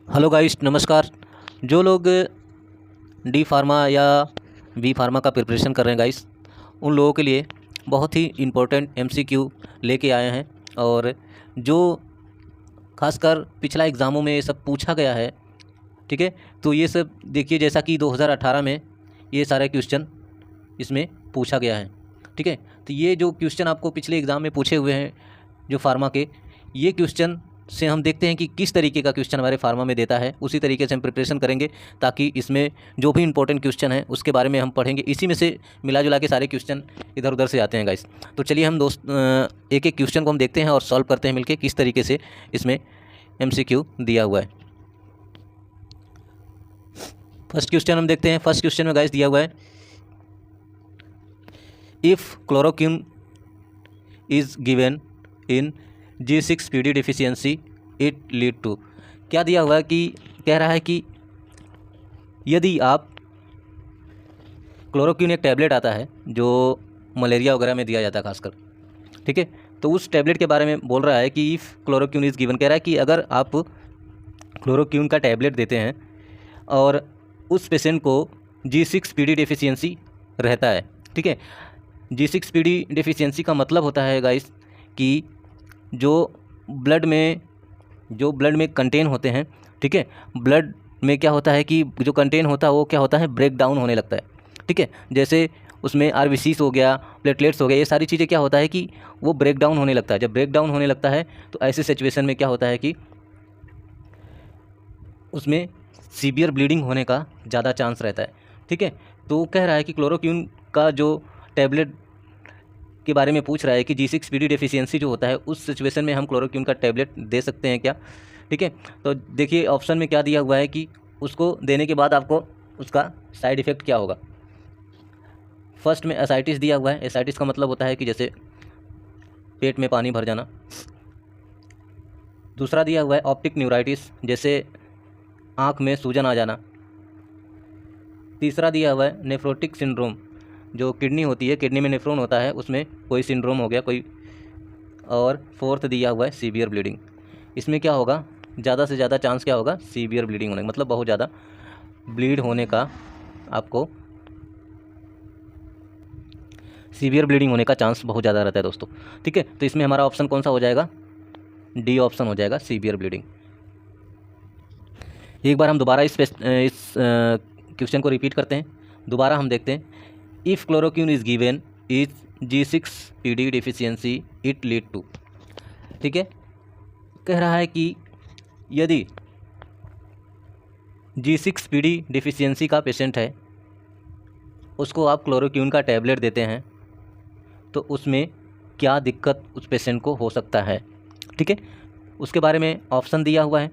Hello guys, नमस्कार। जो लोग डी फार्मा या बी फार्मा का प्रिपरेशन कर रहे हैं गाइस, उन लोगों के लिए बहुत ही इम्पोर्टेंट एमसीक्यू लेके आए हैं। और जो खासकर पिछला एग्ज़ामों में ये सब पूछा गया है, ठीक है। तो ये सब देखिए, जैसा कि 2018 में ये सारे क्वेश्चन इसमें पूछा गया है, ठीक है। तो ये जो क्वेश्चन आपको पिछले एग्ज़ाम में पूछे हुए हैं जो फार्मा के, ये क्वेश्चन से हम देखते हैं कि किस तरीके का क्वेश्चन हमारे फार्मा में देता है, उसी तरीके से हम प्रिपरेशन करेंगे, ताकि इसमें जो भी इंपॉर्टेंट क्वेश्चन है उसके बारे में हम पढ़ेंगे। इसी में से मिला जुला के सारे क्वेश्चन इधर उधर से आते हैं गाइस। तो चलिए हम एक एक क्वेश्चन को हम देखते हैं और सॉल्व करते हैं मिलके किस तरीके से इसमें एमसीक्यू दिया हुआ है। फर्स्ट क्वेश्चन हम देखते हैं। फर्स्ट क्वेश्चन में गाइस दिया हुआ है, if chloroquine is given in G6PD deficiency it lead to. क्या दिया हुआ है कि कह रहा है कि यदि आप क्लोरोक्विन, एक टैबलेट आता है जो मलेरिया वगैरह में दिया जाता है खासकर, ठीक है। तो उस टैबलेट के बारे में बोल रहा है कि इफ़ क्लोरोक्विन इज़ गिवन, कह रहा है कि अगर आप क्लोरोक्विन का टैबलेट देते हैं और उस पेशेंट को G6PD डिफिशियंसी रहता है, ठीक है। G6PD डिफिशियंसी का मतलब होता है गाइस कि जो ब्लड में कंटेन होते हैं, ठीक है। ब्लड में क्या होता है कि जो कंटेन होता है वो क्या होता है, ब्रेक डाउन होने लगता है, ठीक है। जैसे उसमें आरबीसीज हो गया, प्लेटलेट्स हो गया, ये सारी चीज़ें क्या होता है कि वो ब्रेक डाउन होने लगता है। जब ब्रेक डाउन होने लगता है तो ऐसे सिचुएशन में क्या होता है कि उसमें सीवियर ब्लीडिंग होने का ज़्यादा चांस रहता है, ठीक है। तो कह रहा है कि क्लोरोक्विन का जो टैबलेट के बारे में पूछ रहा है कि G6PD डेफिशिएंसी जो होता है उस सिचुएशन में हम क्लोरोक्विन का टैबलेट दे सकते हैं क्या, ठीक है। तो देखिए ऑप्शन में क्या दिया हुआ है कि उसको देने के बाद आपको उसका साइड इफ़ेक्ट क्या होगा। फर्स्ट में एसाइटिस दिया हुआ है। एसाइटिस का मतलब होता है कि जैसे पेट में पानी भर जाना। दूसरा दिया हुआ है ऑप्टिक न्यूराइटिस, जैसे आँख में सूजन आ जाना। तीसरा दिया हुआ है नेफ्रोटिक सिंड्रोम, जो किडनी होती है, किडनी में नेफ्रोन होता है, उसमें कोई सिंड्रोम हो गया कोई। और फोर्थ दिया हुआ है सीवियर ब्लीडिंग। इसमें क्या होगा, ज़्यादा से ज़्यादा चांस क्या होगा, सीवियर ब्लीडिंग होने का, मतलब बहुत ज़्यादा ब्लीड होने का, आपको सीवियर ब्लीडिंग होने का चांस बहुत ज़्यादा रहता है दोस्तों, ठीक है। तो इसमें हमारा ऑप्शन कौन सा हो जाएगा, डी ऑप्शन हो जाएगा, सीवियर ब्लीडिंग। एक बार हम दोबारा इस क्वेश्चन को रिपीट करते हैं, दोबारा हम देखते हैं। If chloroquine is given is G6PD deficiency it lead to, ठीक है। कह रहा है कि यदि G6PD डिफिशियंसी का पेशेंट है, उसको आप क्लोरोक्विन का टैबलेट देते हैं, तो उसमें क्या दिक्कत उस पेशेंट को हो सकता है, ठीक है। उसके बारे में ऑप्शन दिया हुआ है।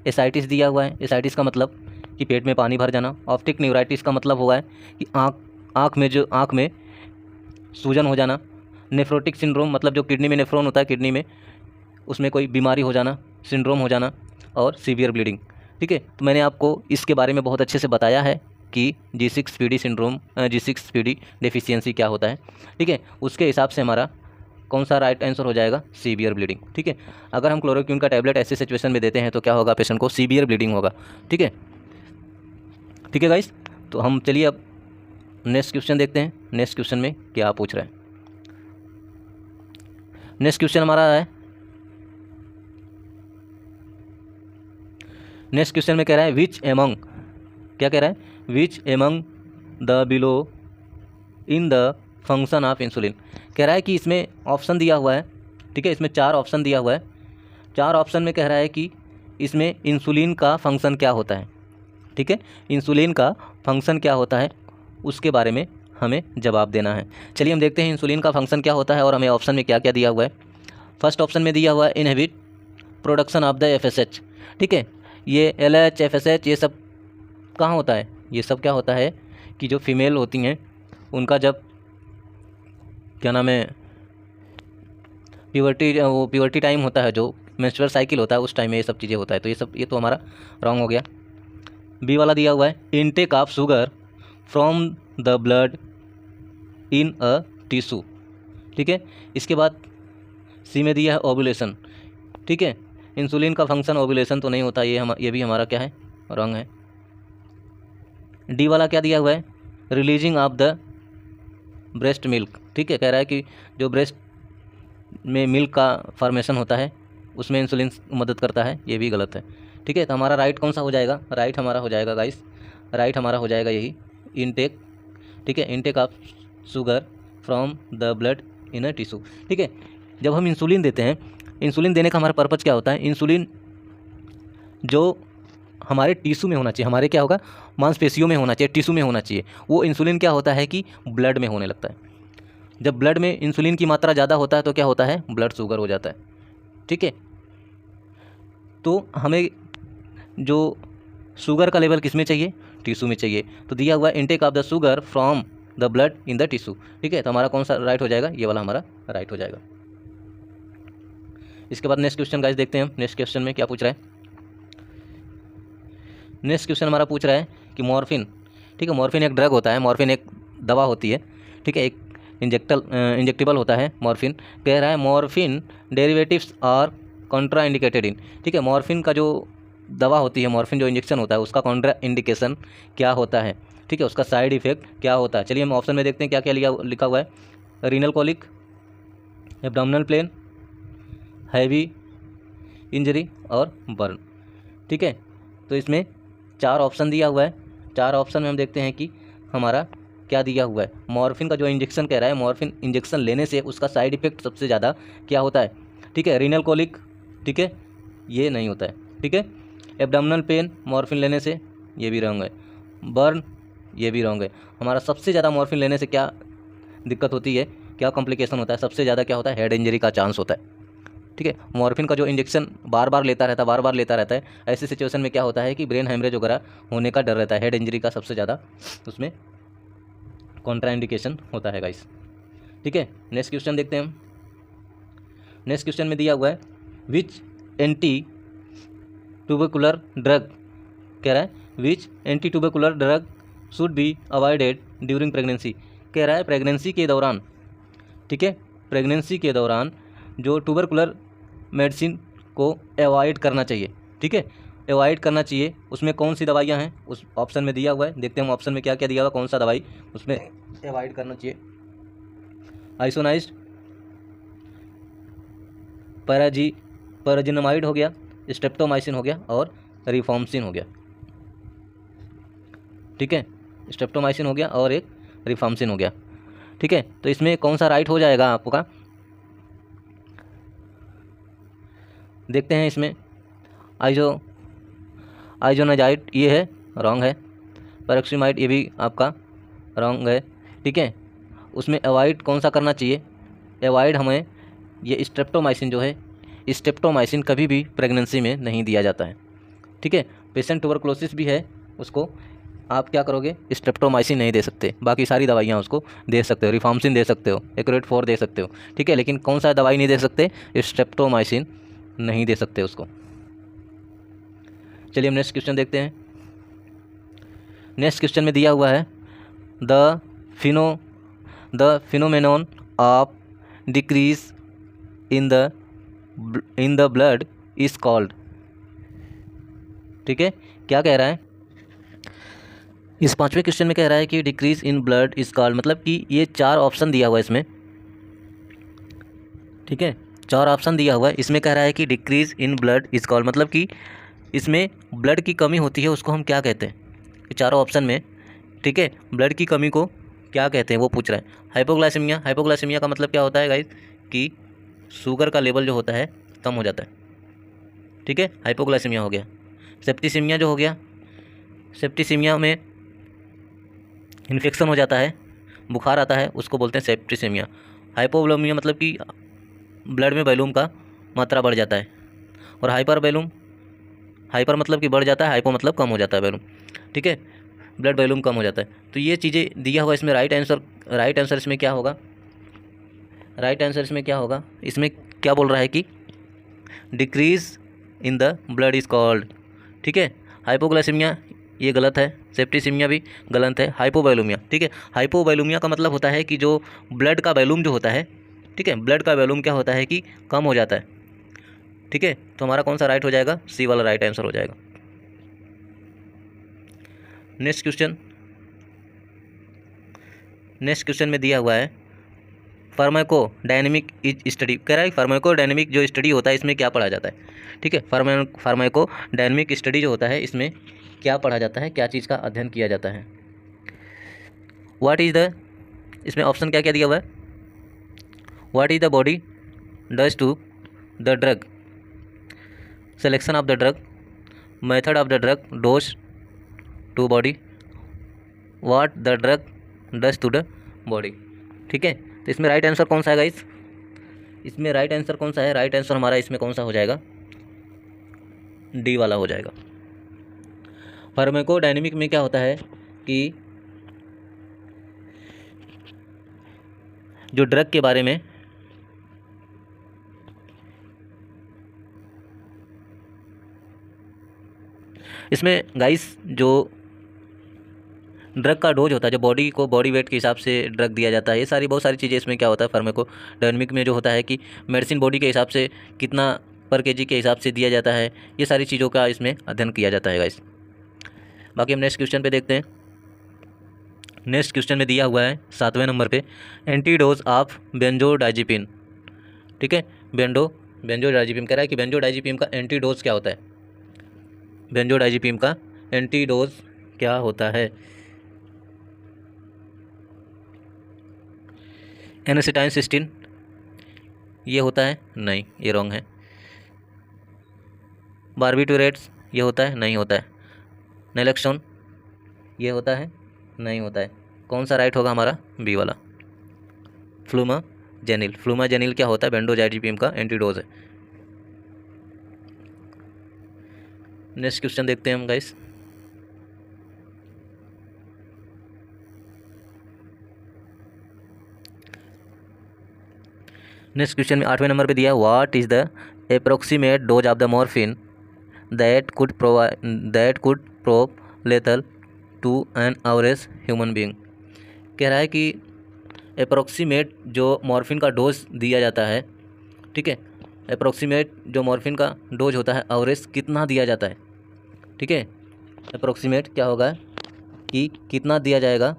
एसाइटिस दिया हुआ है, एसाइटिस का मतलब कि पेट में पानी भर जाना। ऑप्टिक न्यूराइटिस का मतलब हुआ है कि आँख में सूजन हो जाना। नेफ्रोटिक सिंड्रोम मतलब जो किडनी में नेफ्रोन होता है, किडनी में उसमें कोई बीमारी हो जाना, सिंड्रोम हो जाना। और सीवियर ब्लीडिंग, ठीक है। तो मैंने आपको इसके बारे में बहुत अच्छे से बताया है कि G6PD डेफिशिएंसी क्या होता है, ठीक है। उसके हिसाब से हमारा कौन सा राइट आंसर हो जाएगा, सीवियर ब्लीडिंग, ठीक है। अगर हम क्लोरोक्विन का टैबलेट ऐसे सिचुएशन में देते हैं तो क्या होगा, पेशेंट को सीवियर ब्लीडिंग होगा, ठीक है। ठीक है गाइस, तो हम चलिए अब नेक्स्ट क्वेश्चन देखते हैं। नेक्स्ट क्वेश्चन में क्या पूछ रहे हैं। नेक्स्ट क्वेश्चन हमारा है, नेक्स्ट क्वेश्चन में कह रहा है विच एमंग, क्या कह रहा है, which among the below in the function of insulin. कह रहा है कि इसमें ऑप्शन दिया हुआ है, ठीक है। इसमें 4 ऑप्शन दिया हुआ है। 4 ऑप्शन में कह रहा है कि इसमें इंसुलिन का फंक्शन क्या होता है, ठीक है। इंसुलिन का फंक्शन क्या होता है उसके बारे में हमें जवाब देना है। चलिए हम देखते हैं इंसुलिन का फंक्शन क्या होता है और हमें ऑप्शन में क्या क्या दिया हुआ है। फर्स्ट ऑप्शन में दिया हुआ है inhibit production of the FSH, ठीक है। ये LH FSH ये सब कहाँ होता है, ये सब क्या होता है कि जो फीमेल होती हैं उनका जब क्या नाम है, प्यूबर्टी टाइम होता है, जो मेंस्ट्रुअल साइकिल होता है, उस टाइम में ये सब चीज़ें होता है। तो ये तो हमारा रॉन्ग हो गया। बी वाला दिया हुआ है intake of sugar from the blood in a tissue, ठीक है। इसके बाद सी में दिया है ओव्यूलेशन, ठीक है। इंसुलिन का फंक्शन ओव्यूलेशन तो नहीं होता, ये भी हमारा क्या है, रॉन्ग है। डी वाला क्या दिया हुआ है, releasing of the breast milk, ठीक है, कह रहा है कि जो ब्रेस्ट में मिल्क का फॉर्मेशन होता है उसमें इंसुलिन मदद करता है, ये भी गलत है। ठीक है, तो हमारा राइट कौन सा हो जाएगा, राइट हमारा हो जाएगा गाइस, राइट हमारा हो जाएगा यही इनटेक, ठीक है, intake of sugar from the blood in a tissue. ठीक है, जब हम इंसुलिन देते हैं, इंसुलिन देने का हमारा पर्पज़ क्या होता है, इंसुलिन जो हमारे टिश्यू में होना चाहिए, हमारे क्या होगा, मांसपेशियों में होना चाहिए, टिश्यू में होना चाहिए, वो इंसुलिन क्या होता है कि ब्लड में होने लगता है। जब ब्लड में इंसुलिन की मात्रा ज़्यादा होता है तो क्या होता है, ब्लड शुगर हो जाता है। ठीक है, तो हमें जो शुगर का लेवल किस में चाहिए, टिश्यू में चाहिए, तो दिया हुआ intake of the sugar from the blood in the tissue. ठीक है, तो हमारा कौन सा राइट हो जाएगा, ये वाला हमारा राइट हो जाएगा। इसके बाद नेक्स्ट क्वेश्चन गाइस देखते हैं हम, नेक्स्ट क्वेश्चन में क्या पूछ रहा है। नेक्स्ट क्वेश्चन हमारा पूछ रहा है कि मॉर्फिन, ठीक है, मॉर्फिन एक ड्रग होता है, मॉर्फिन एक दवा होती है, ठीक है, एक इंजेक्टेबल होता है मॉर्फिन। कह रहा है morphine derivatives are contraindicated in, ठीक है, मॉर्फिन का जो दवा होती है, मॉर्फिन जो इंजेक्शन होता है उसका कॉन्ट्रा इंडिकेशन क्या होता है, ठीक है, उसका साइड इफेक्ट क्या होता है। चलिए हम ऑप्शन में देखते हैं क्या क्या लिखा हुआ है, renal colic, abdominal pain, heavy injury और बर्न। ठीक है, तो इसमें 4 ऑप्शन दिया हुआ है, 4 ऑप्शन में हम देखते हैं कि हमारा क्या दिया हुआ है। मॉर्फिन का जो इंजेक्शन कह रहा है, मॉर्फिन इंजेक्शन लेने से उसका साइड इफेक्ट सबसे ज़्यादा क्या होता है, ठीक है, रीनल कोलिक, ठीक है, ये नहीं होता है। ठीक है, एब्डोमिनल पेन मॉर्फिन लेने से, ये भी रॉन्ग है। बर्न, ये भी रॉन्ग है। हमारा सबसे ज़्यादा मॉर्फिन लेने से क्या दिक्कत होती है, क्या कॉम्प्लिकेशन होता है, सबसे ज़्यादा क्या होता है, हेड इंजरी का चांस होता है। ठीक है, मॉर्फिन का जो इंजेक्शन बार बार लेता रहता है, ऐसी सिचुएशन में क्या होता है कि ब्रेन हेमरेज वगैरह होने का डर रहता है, हेड इंजरी का सबसे ज़्यादा उसमें कॉन्ट्राइंडिकेशन होता है गाइस। ठीक है, नेक्स्ट क्वेश्चन देखते हैं हम। नेक्स्ट क्वेश्चन में दिया हुआ है विच एंटी ट्यूबरकुलर ड्रग, कह रहा है which anti tubercular drug should be avoided during pregnancy. कह रहा है प्रेगनेंसी के दौरान, ठीक है, प्रेगनेंसी के दौरान जो ट्यूबरकुलर मेडिसिन को अवॉइड करना चाहिए, ठीक है, अवॉइड करना चाहिए, उसमें कौन सी दवाइयाँ हैं, उस ऑप्शन में दिया हुआ है। देखते हैं हम ऑप्शन में क्या क्या दिया हुआ, कौन सा दवाई उसमें अवॉइड करना चाहिए। आइसोनाइज्ड, पैराजिनामाइड हो गया, स्ट्रेप्टोमाइसिन हो गया और रिफॉर्मसिन हो गया। ठीक है, स्ट्रेप्टोमाइसिन हो गया और एक रिफॉर्मसिन हो गया। ठीक है, तो इसमें कौन सा राइट हो जाएगा आपका, देखते हैं। इसमें आइजोनाजाइड ये है, रॉन्ग है। पैरोक्सीमाइड ये भी आपका रॉन्ग है। ठीक है, उसमें अवॉइड कौन सा करना चाहिए, अवॉइड हमें ये स्ट्रेप्टोमाइसिन जो है, स्ट्रेप्टोमाइसिन कभी भी प्रेगनेंसी में नहीं दिया जाता है। ठीक है, पेशेंट ट्यूबरकुलोसिस भी है, उसको आप क्या करोगे, स्ट्रेप्टोमाइसिन नहीं दे सकते, बाकी सारी दवाइयाँ उसको दे सकते हो, रिफॉर्मसिन दे सकते हो, एक्यूरेट 4 दे सकते हो। ठीक है, लेकिन कौन सा दवाई नहीं दे सकते, स्ट्रेप्टोमाइसिन नहीं दे सकते उसको। चलिए हम नेक्स्ट क्वेश्चन देखते हैं। नेक्स्ट क्वेश्चन में दिया हुआ है the phenomenon of decrease in the blood is called. ठीक है, क्या कह रहा है, इस 5वें क्वेश्चन में कह रहा है कि decrease in blood is called, मतलब कि ये 4 ऑप्शन दिया हुआ है इसमें। ठीक है, 4 ऑप्शन दिया हुआ है, इसमें कह रहा है कि decrease in blood is called, मतलब कि इसमें ब्लड की कमी होती है, उसको हम क्या कहते हैं, चारों ऑप्शन में। ठीक है, ब्लड की कमी को क्या कहते हैं वो पूछ रहा है। हाइपोग्लाइसेमिया, हाइपोग्लाइसेमिया का मतलब क्या होता है गाइस, कि शुगर का लेवल जो होता है कम हो जाता है। ठीक है, हाइपोग्लाइसेमिया हो गया। सेप्टिसीमिया जो हो गया, सेप्टिसीमिया में इन्फेक्शन हो जाता है, बुखार आता है, उसको बोलते हैं सेप्टिसीमिया। हाइपोवोलेमिया मतलब कि ब्लड में वॉल्यूम का मात्रा बढ़ जाता है, और हाइपर मतलब कि बढ़ जाता है, हाइपो मतलब कम हो जाता है वॉल्यूम। ठीक है, ब्लड वॉल्यूम कम हो जाता है। तो ये चीज़ें दिया हुआ इसमें, राइट आंसर इसमें क्या होगा, राइट आंसर इसमें क्या होगा, इसमें क्या बोल रहा है कि decrease in the blood is called. ठीक है, हाइपोग्लाइसेमिया ये गलत है, सेप्टिसीमिया भी गलत है, हाइपोवोलेमिया। ठीक है, हाइपोवोलेमिया का मतलब होता है कि जो ब्लड का वॉल्यूम जो होता है, ठीक है, ब्लड का वॉल्यूम क्या होता है कि कम हो जाता है। ठीक है, तो हमारा कौन सा राइट हो जाएगा, सी वाला राइट आंसर हो जाएगा। नेक्स्ट क्वेश्चन में दिया हुआ है फार्माको डायनेमिक स्टडी, कह रहा है फार्माको डायनेमिक जो स्टडी होता है इसमें क्या पढ़ा जाता है। ठीक है, फार्माको डायनेमिक स्टडी जो होता है इसमें क्या पढ़ा जाता है, क्या चीज़ का अध्ययन किया जाता है। व्हाट इज़ द, इसमें ऑप्शन क्या क्या दिया हुआ है, what is the body does to the drug, selection of the drug, method of the drug, dose to body, what the drug does to the body. ठीक है, तो इसमें राइट आंसर कौन सा है गाइस, इसमें राइट आंसर कौन सा है, राइट आंसर हमारा इसमें कौन सा हो जाएगा, डी वाला हो जाएगा। फार्माकोडायनेमिक में क्या होता है कि जो ड्रग के बारे में इसमें गाइस जो ड्रग का डोज होता है, जो बॉडी को बॉडी वेट के हिसाब से ड्रग दिया जाता है, ये सारी बहुत सारी चीज़ें इसमें क्या होता है फार्माकोडायनेमिक में जो होता है कि मेडिसिन बॉडी के हिसाब से कितना पर केजी के हिसाब से दिया जाता है, ये सारी चीज़ों का इसमें अध्ययन किया जाता है गाइस। बाकी हम नेक्स्ट क्वेश्चन पे देखते हैं। नेक्स्ट क्वेश्चन में दिया हुआ है 7वें नंबर पे एंटीडोज ऑफ बेंजोडाइज़ेपिन। ठीक है, बेंजोडाइज़ेपिन कह रहा है कि बेंजोडाइज़ेपिन का एंटीडोज क्या होता है, बेंजोडाइज़ेपिन का एंटीडोज क्या होता है। एनएसिटाइनसिस्टीन ये होता है, नहीं ये रॉन्ग है। बार्बिटूरेट्स ये होता है, नहीं होता है। नैलेक्सोन ये होता है, नहीं होता है। कौन सा राइट होगा हमारा, बी वाला फ्लूमाजेनिल। फ्लूमाजेनिल क्या होता है, बेंजोडाइज़ेपिन का एंटीडोज है। नेक्स्ट क्वेश्चन देखते हैं हम गाइस। नेक्स्ट क्वेश्चन में 8वें नंबर पे दिया what is the approximate dose of the morphine that could prove lethal to an average human being. कह रहा है कि अप्रोक्सीमेट जो मॉर्फिन का डोज दिया जाता है, ठीक है, अप्रोक्सीमेट जो मॉर्फिन का डोज होता है एवरेज कितना दिया जाता है। ठीक है, अप्रोक्सीमेट क्या होगा कि कितना दिया जाएगा